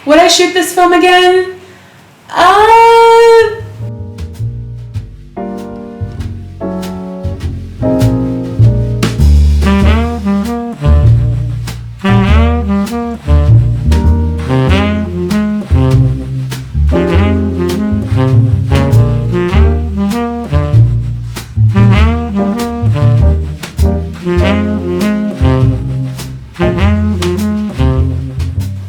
Would I shoot this film again?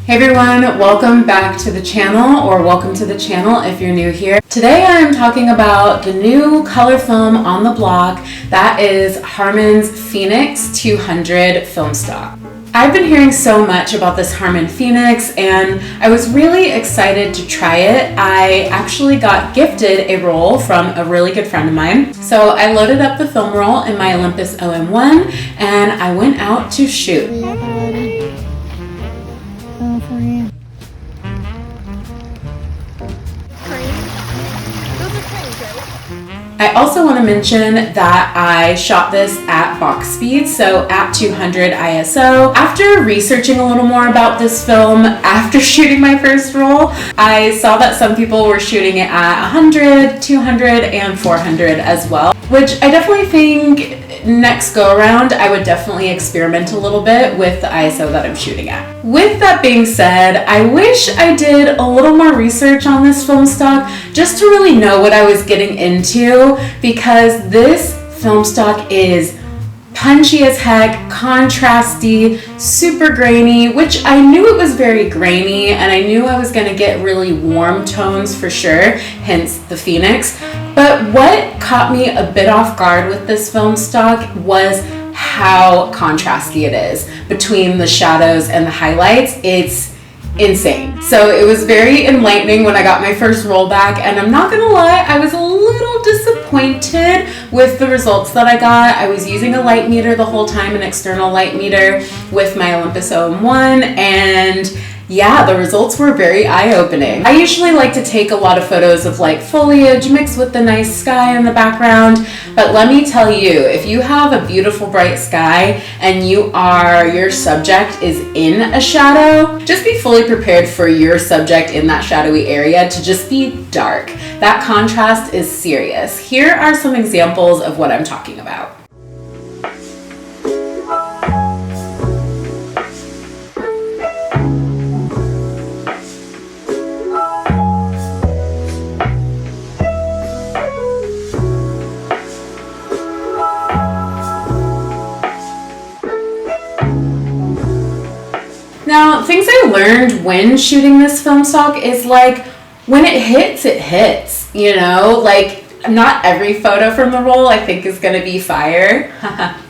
Hey everyone, welcome back to the channel, or welcome to the channel if you're new here. Today I'm talking about the new color film on the block. That is Harman's Phoenix 200 film stock. I've been hearing so much about this Harman Phoenix and I was really excited to try it. I actually got gifted a roll from a really good friend of mine. So I loaded up the film roll in my Olympus OM1 and I went out to shoot. I also want to mention that I shot this at box speed, so at 200 ISO. After researching a little more about this film, after shooting my first roll, I saw that some people were shooting it at 100, 200, and 400 as well, which I definitely think next go around I would definitely experiment a little bit with the ISO that I'm shooting at. With that being said, I wish I did a little more research on this film stock just to really know what I was getting into, because this film stock is punchy as heck, contrasty, super grainy, which I knew it was very grainy and I knew I was going to get really warm tones for sure, hence the Phoenix. But what caught me a bit off guard with this film stock was how contrasty it is between the shadows and the highlights. It's insane. So it was very enlightening when I got my first roll back, and I'm not gonna lie, I was a little disappointed with the results that I got. I was using a light meter the whole time, an external light meter with my Olympus OM1, and yeah, the results were very eye-opening. I usually like to take a lot of photos of like foliage mixed with the nice sky in the background, but let me tell you, if you have a beautiful bright sky and your subject is in a shadow, just be fully prepared for your subject in that shadowy area to just be dark. That contrast is serious. Here are some examples of what I'm talking about. Now, things I learned when shooting this film stock is like, when it hits, you know? Like, not every photo from the roll I think is gonna be fire.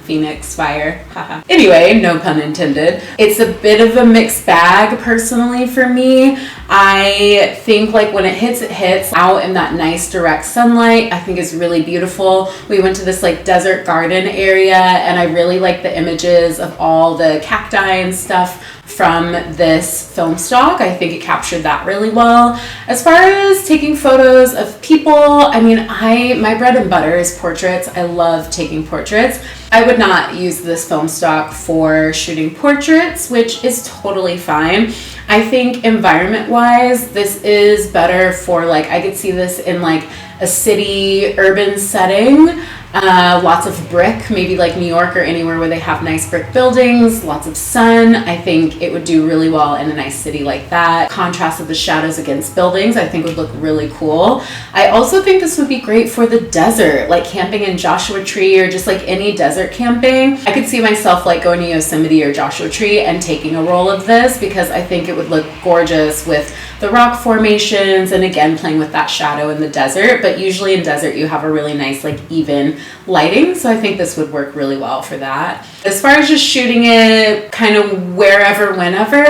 Phoenix fire. Anyway, no pun intended. It's a bit of a mixed bag personally for me. I think like when it hits out in that nice direct sunlight, I think is really beautiful. We went to this like desert garden area and I really like the images of all the cacti and stuff from this film stock. I think it captured that really well. As far as taking photos of people, I mean, my bread and butter is portraits. I love taking portraits. I would not use this film stock for shooting portraits, which is totally fine. I think environment-wise, this is better for like, I could see this in like a city, urban setting. Lots of brick, maybe like New York or anywhere where they have nice brick buildings, lots of sun. I think it would do really well in a nice city like that. Contrast of the shadows against buildings, I think would look really cool. I also think this would be great for the desert, like camping in Joshua Tree or just like any desert camping. I could see myself like going to Yosemite or Joshua Tree and taking a roll of this because I think it would look gorgeous with the rock formations and again playing with that shadow in the desert. But usually in desert you have a really nice like even lighting, so I think this would work really well for that. As far as just shooting it kind of wherever, whenever,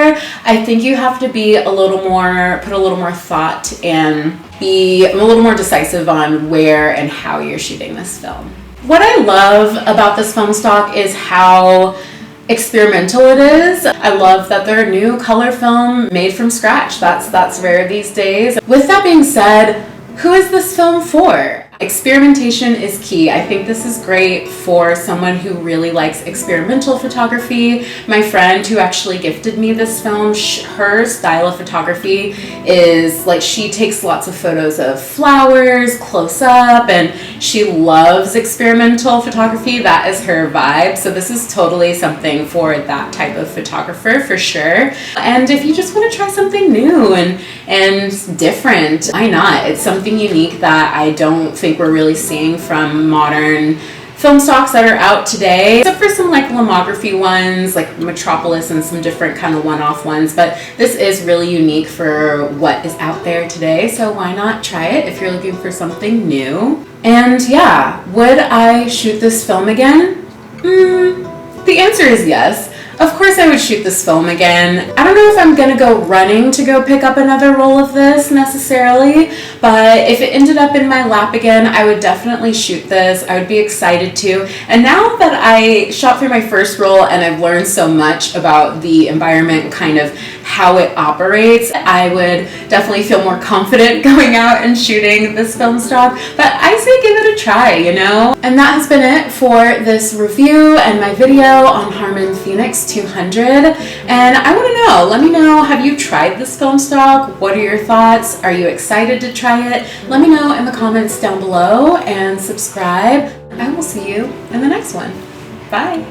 I think you have to be put a little more thought and be a little more decisive on where and how you're shooting this film. What I love about this film stock is how experimental it is. I love that they're a new color film made from scratch. That's rare these days. With that being said, who is this film for? Experimentation is key. I think this is great for someone who really likes experimental photography. My friend who actually gifted me this film, her style of photography is like she takes lots of photos of flowers close up, and she loves experimental photography. That is her vibe. So this is totally something for that type of photographer for sure. And if you just want to try something new and different, why not? It's something unique that I don't think we're really seeing from modern film stocks that are out today, except for some like lomography ones like Metropolis and some different kind of one-off ones, but this is really unique for what is out there today, so why not try it if you're looking for something new. And yeah, would I shoot this film again? The answer is yes. Of course I would shoot this film again. I don't know if I'm gonna go running to go pick up another roll of this necessarily, but if it ended up in my lap again, I would definitely shoot this. I would be excited to. And now that I shot through my first roll and I've learned so much about the environment and kind of how it operates, I would definitely feel more confident going out and shooting this film stock. But I say give it a try, you know? And that has been it for this review and my video on Harman Phoenix 200. And I want to know, let me know, have you tried this film stock? What are your thoughts? Are you excited to try it? Let me know in the comments down below and subscribe. I will see you in the next one. Bye.